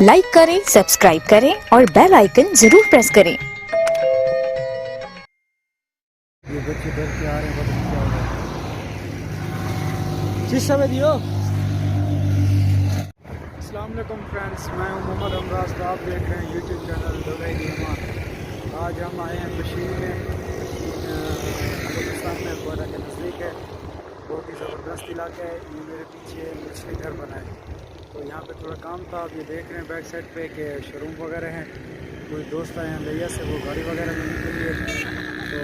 Like करें, subscribe करें और बेल आइकन जरूर प्रेस करें। ये बच्चे डर के आ रहे हैं, पता नहीं क्या होगा। जिस समय दियो। अस्सलाम वालेकुम फ्रेंड्स, मैं हूं मोहम्मद अमराज। तो आप देख रहे हैं यूट्यूब चैनल दुबई गेमर। आज हम आए हैं कश्मीर में, पाकिस्तान में कोयटा के नज़दीक है। बहुत ही ज़बरदस्त इलाका है। ये मेरे पीछे मछली घर बना है, तो यहाँ पे थोड़ा काम था। आप ये देख रहे हैं बैक साइड पे कि शोरूम वगैरह हैं। कोई दोस्त आए हैं लिया से, वो गाड़ी वगैरह लेने के लिए, तो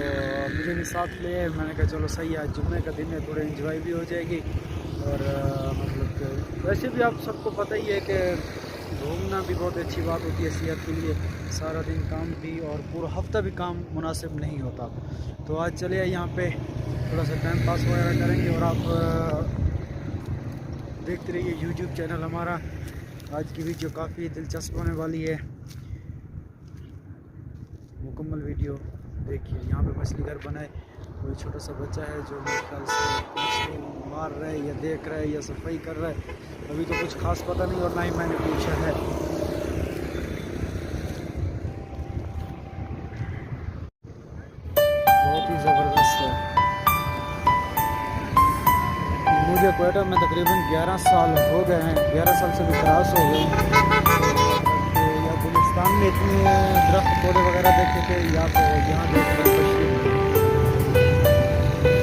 मुझे भी साथ लिए। मैंने कहा चलो सही है, आज जुम्मे का दिन है, थोड़ा एंजॉय भी हो जाएगी। और मतलब वैसे भी आप सबको पता ही है कि घूमना भी बहुत अच्छी बात होती है सेहत के लिए। सारा दिन काम भी और पूरा हफ्ता भी काम मुनासिब नहीं होता। तो आज चले यहाँ पे थोड़ा सा टाइम पास वगैरह करेंगे। और आप देखते रहिए यूट्यूब चैनल हमारा। आज की वीडियो काफ़ी दिलचस्प होने वाली है, मुकम्मल वीडियो देखिए। यहाँ पे मछली घर बनाए, कोई छोटा सा बच्चा है जो मेरे ख्याल से मछली मार रहा है या देख रहा है या सफाई कर रहा है। अभी तो कुछ खास पता नहीं और ना ही मैंने पूछा है। बहुत ही ज़बरदस्त है। मुझे कोयटा में तकरीबन 11 साल हो गए हैं, 11 साल से भी क्रॉस हो गए। या गुलिस्तान में इतने दरख्त पौधे वगैरह देखे थे, या तो यहाँ देख रहे हैं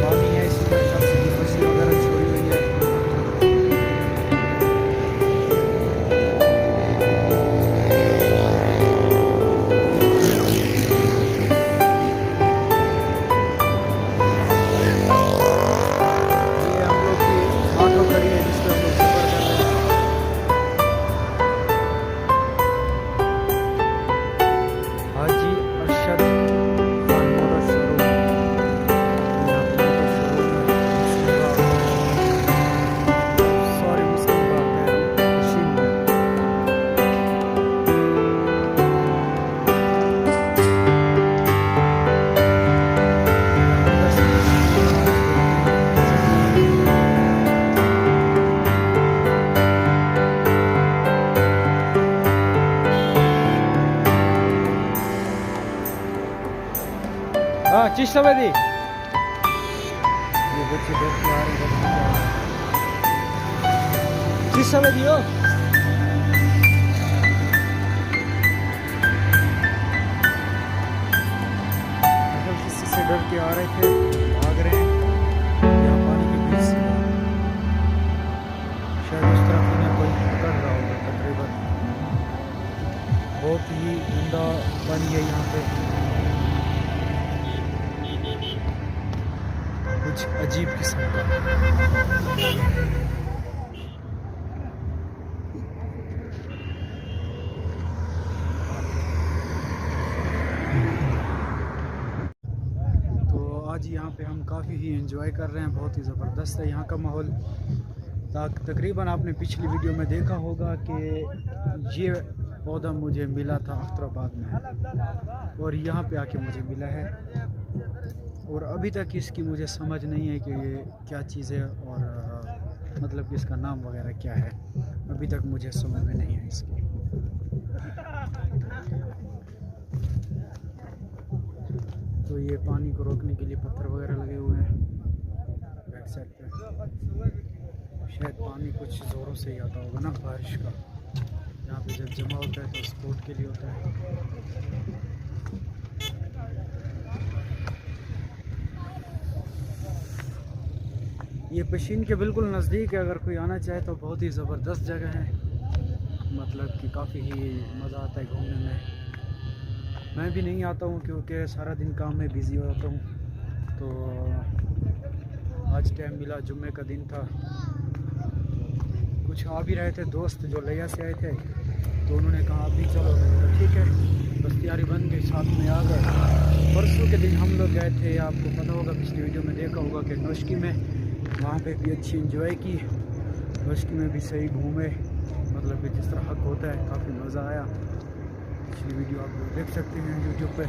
पानी है, इसी तरह से मछली वगैरह छोड़ी हुई है। ये हम लोग की ऑटो खड़ी है जिस पर हम लोग सफर कर रहे हैं। हाजी अरशद खान मोटर शोरूम। यहाँ पे मोटर शोरूम है सॉरी मुस्लिम बाग है कश्मीर में। हाँ चीज समय दी। ये बच्चे डर के आ रहे हैं, चीज समय दियो। मतलब किसी से डर के आ रहे थे, भाग रहे हैं यहाँ पानी के बीच से। शायद उस तरफ इन्हें कोई पकड़ रहा होगा तकरीबन। बहुत ही गंदा पानी है यहाँ पे, कुछ अजीब किस्म का। तो आज यहाँ पे हम काफ़ी ही एंजॉय कर रहे हैं, बहुत ही ज़बरदस्त है यहाँ का माहौल। तकरीबन आपने पिछली वीडियो में देखा होगा कि ये पौधा मुझे मिला था अख्तराबाद में, और यहाँ पे आके मुझे मिला है। और अभी तक इसकी मुझे समझ नहीं है कि ये क्या चीज़ है और मतलब कि इसका नाम वगैरह क्या है। अभी तक मुझे समझ में नहीं है इसकी। तो ये पानी को रोकने के लिए पत्थर वगैरह लगे हुए हैं बैक साइड पे। शायद पानी कुछ ज़ोरों से ही आता होगा ना बारिश का। यहाँ पे जब जमा होता है तो स्पोर्ट के लिए होता है। ये पशीन के बिल्कुल नज़दीक है। अगर कोई आना चाहे तो बहुत ही ज़बरदस्त जगह है, मतलब कि काफ़ी ही मज़ा आता है घूमने में। मैं भी नहीं आता हूँ क्योंकि सारा दिन काम में बिज़ी हो जाता हूँ। तो आज टाइम मिला, जुम्मे का दिन था। कुछ आ भी रहे थे दोस्त जो लिया से आए थे, तो उन्होंने कहा आप भी चलो। तो ठीक है, बस तैयारी बन गई, साथ में आ गए। परसों के दिन हम लोग गए थे, आपको पता होगा, पिछली वीडियो में देखा होगा कि नौशकी में। वहाँ पे भी अच्छी एंजॉय की, नौशकी में भी सही घूमे, मतलब कि जिस तरह हक होता है, काफ़ी मज़ा आया। पिछली वीडियो आप लोग देख सकते हैं यूट्यूब पे।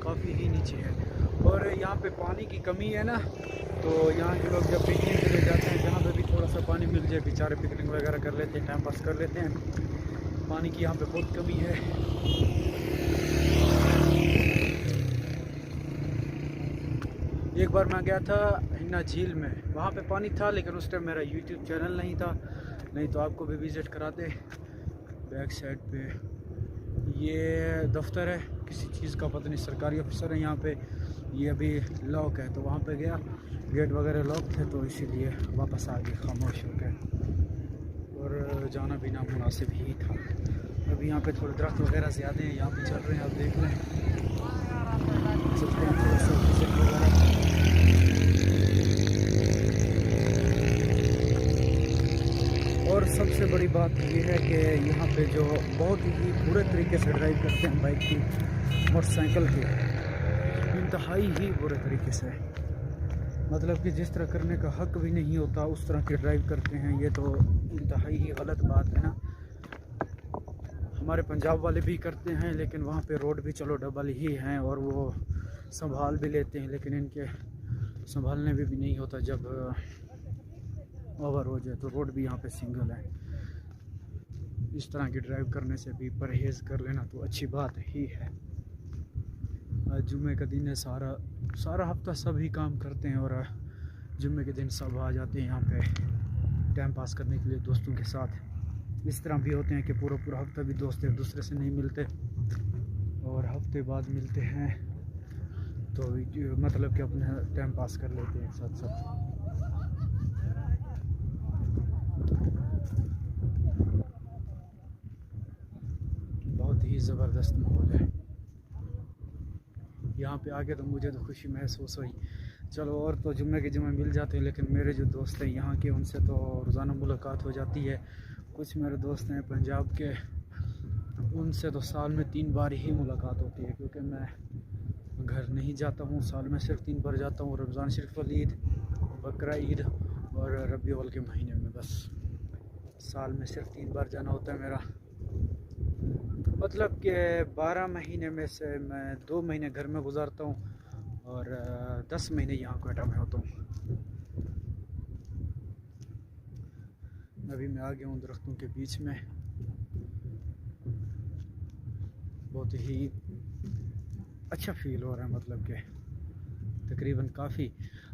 काफ़ी ही नीचे है और यहाँ पे पानी की कमी है ना, तो यहाँ के लोग जब पिकनिक के लिए जाते हैं, जहाँ पे भी थोड़ा सा पानी मिल जाए, बेचारे पिकनिक वगैरह कर लेते हैं, टाइम पास कर लेते हैं। पानी की यहाँ पे बहुत कमी है। एक बार मैं गया था हिन्ना झील में, वहाँ पे पानी था, लेकिन उस टाइम मेरा यूट्यूब चैनल नहीं था, नहीं तो आपको भी विज़िट कराते। बैक साइड पे ये दफ्तर है किसी चीज़ का, पता नहीं, सरकारी अफसर है यहाँ पे। ये अभी लॉक है, तो वहाँ पे गया, गेट वगैरह लॉक थे, तो इसीलिए वापस आ गए खामोश हो गए, और जाना भी नामुनासिब ही था। अभी यहाँ पे थोड़े दरख्त वगैरह ज़्यादा हैं, यहाँ पे चल रहे हैं, आप देख लें। चलते हैं थोड़ा सा विजिट वगैरह। और सबसे बड़ी बात ये है कि यहाँ पे जो बहुत ही बुरे तरीके से ड्राइव करते हैं बाइक की, मोटरसाइकिल की, इंतहाई ही बुरे तरीके से, मतलब कि जिस तरह करने का हक भी नहीं होता उस तरह के ड्राइव करते हैं। ये तो इंतहाई ही गलत बात है ना। हमारे पंजाब वाले भी करते हैं, लेकिन वहाँ पे रोड भी चलो डबल ही हैं और वो संभाल भी लेते हैं, लेकिन इनके संभालने में भी नहीं होता। जब ओवर हो जाए तो रोड भी यहाँ पे सिंगल है। इस तरह की ड्राइव करने से भी परहेज़ कर लेना तो अच्छी बात ही है। आज जुम्मे का दिन है, सारा हफ्ता सब ही काम करते हैं, और जुम्मे के दिन सब आ जाते हैं यहाँ पे टाइम पास करने के लिए दोस्तों के साथ। इस तरह भी होते हैं कि पूरा हफ्ता भी दोस्त एक दूसरे से नहीं मिलते, और हफ्ते बाद मिलते हैं, तो मतलब कि अपने टाइम पास कर लेते हैं साथ साथ। बहुत ही ज़बरदस्त माहौल है यहाँ पे आके, तो मुझे तो खुशी महसूस हुई। चलो, और तो जुम्मे के जुम्मे मिल जाते हैं, लेकिन मेरे जो दोस्त हैं यहाँ के, उनसे तो रोज़ाना मुलाकात हो जाती है। कुछ मेरे दोस्त हैं पंजाब के, उनसे तो साल में 3 बार ही मुलाकात होती है, क्योंकि मैं घर नहीं जाता हूँ, साल में सिर्फ 3 बार जाता हूँ। रमज़ान शरीफ वाली ईद, बकरा ईद और रबी अव्वल के महीने में, बस साल में सिर्फ 3 बार जाना होता है मेरा। मतलब कि 12 महीने में से मैं 2 महीने घर में गुजारता हूँ, और 10 महीने यहाँ क्वेटा में होता हूँ। अभी मैं आ गया हूँ दरख्तों के बीच में, बहुत ही अच्छा फील हो रहा है, मतलब कि तकरीबन काफ़ी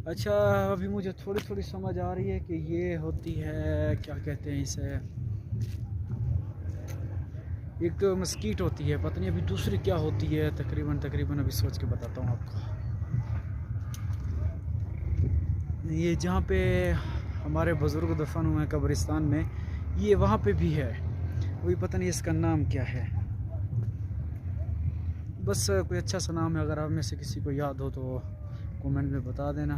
अच्छा। अभी मुझे थोड़ी समझ आ रही है कि ये होती है, क्या कहते हैं इसे, एक तो मस्कीट होती है, पता नहीं अभी दूसरी क्या होती है, तकरीबन अभी सोच के बताता हूँ आपको। ये जहाँ पे हमारे बुज़ुर्ग दफन हुए हैं कब्रिस्तान में, ये वहाँ पे भी है, वही पता नहीं इसका नाम क्या है, बस कोई अच्छा सा नाम है। अगर आप में से किसी को याद हो तो कमेंट में बता देना।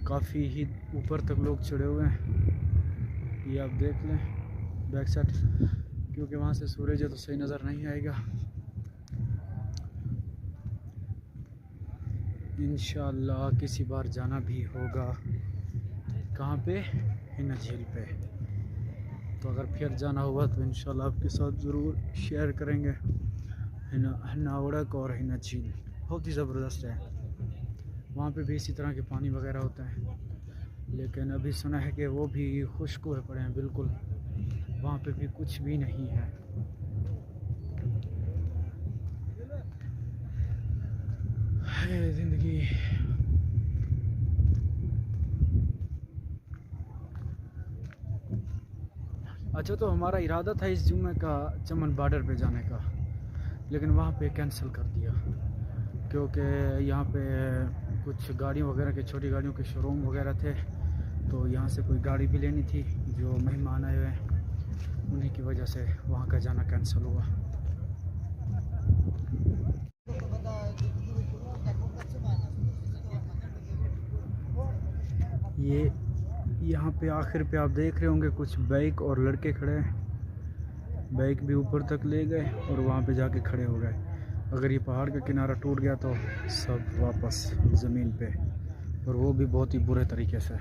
काफ़ी ही ऊपर तक लोग चढ़े हुए हैं, ये आप देख लें बैक साइड, क्योंकि वहाँ से सूरज है तो सही नज़र नहीं आएगा। इंशाल्लाह किसी बार जाना भी होगा। कहाँ पे? हिन्ना झील पे। तो अगर फिर जाना हुआ तो इंशाल्लाह आपके साथ ज़रूर शेयर करेंगे। हिन्ना उड़क और हिन्ना झील बहुत ही ज़बरदस्त है। वहाँ पे भी इसी तरह के पानी वगैरह होता है, लेकिन अभी सुना है कि वो भी खुश्क हुए पड़े हैं बिल्कुल, वहाँ पे भी कुछ भी नहीं है। ज़िंदगी अच्छा, तो हमारा इरादा था इस जुम्मे का चमन बॉर्डर पे जाने का, लेकिन वहाँ पे कैंसिल कर दिया, क्योंकि यहाँ पे कुछ गाड़ियों वगैरह के, छोटी गाड़ियों के शोरूम वगैरह थे, तो यहाँ से कोई गाड़ी भी लेनी थी। जो मेहमान आए हुए हैं उन्हीं की वजह से वहाँ का जाना कैंसिल हुआ। ये यहाँ पे आखिर पे आप देख रहे होंगे कुछ बाइक और लड़के खड़े हैं। बाइक भी ऊपर तक ले गए और वहाँ पे जाके खड़े हो गए। अगर ये पहाड़ का किनारा टूट गया तो सब वापस ज़मीन पे, और वो भी बहुत ही बुरे तरीके से।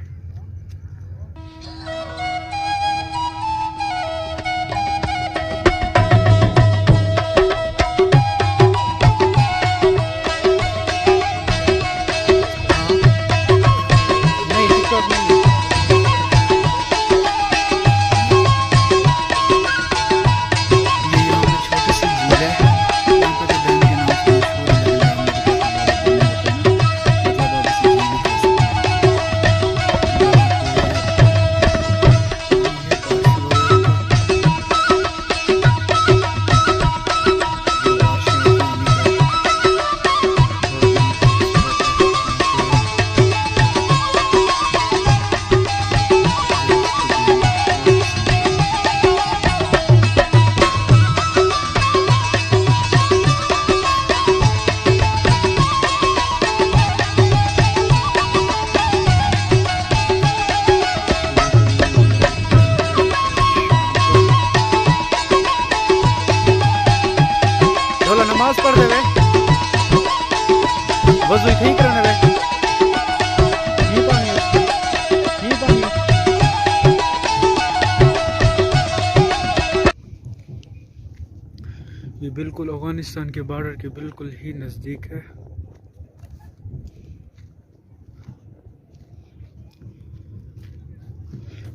बिल्कुल अफगानिस्तान के बॉर्डर के बिल्कुल ही नज़दीक है।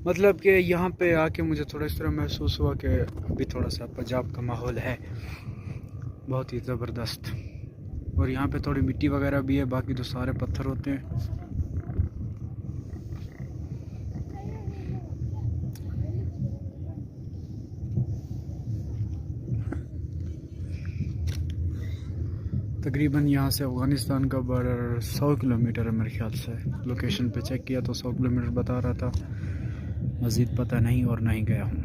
मतलब कि यहाँ पे आके मुझे थोड़ा इस तरह महसूस हुआ कि अभी थोड़ा सा पंजाब का माहौल है, बहुत ही ज़बरदस्त। और यहाँ पे थोड़ी मिट्टी वगैरह भी है, बाकी तो सारे पत्थर होते हैं। तकरीबन यहाँ से अफ़गानिस्तान का बॉर्डर 100 किलोमीटर है मेरे ख्याल से। लोकेशन पे चेक किया तो 100 किलोमीटर बता रहा था, मज़ीद पता नहीं और नहीं गया हूँ।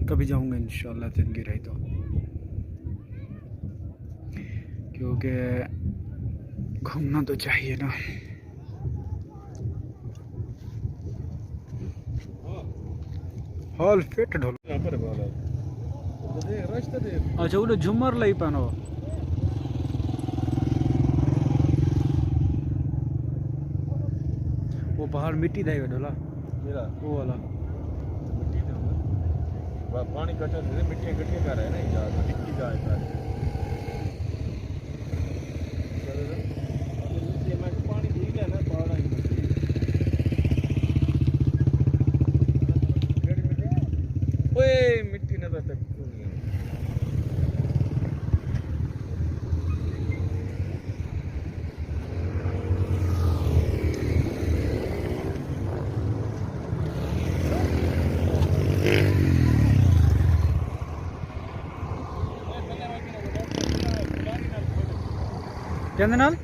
कभी जाऊँगा इंशाल्लाह ज़िंदगी रही तो, क्योंकि घूमना तो चाहिए ना। हाल फिट ढोल अच्छा वो झुमर लाई पानो वो पहाड़ मिट्टी दाई ढोला वो वाला पानी कटा मिट्टी इकट्ठी कर रहे हैं ना, मिट्टी जाए पानी ठीक है ना पहाड़ मिट्टी ना तक कहते नाल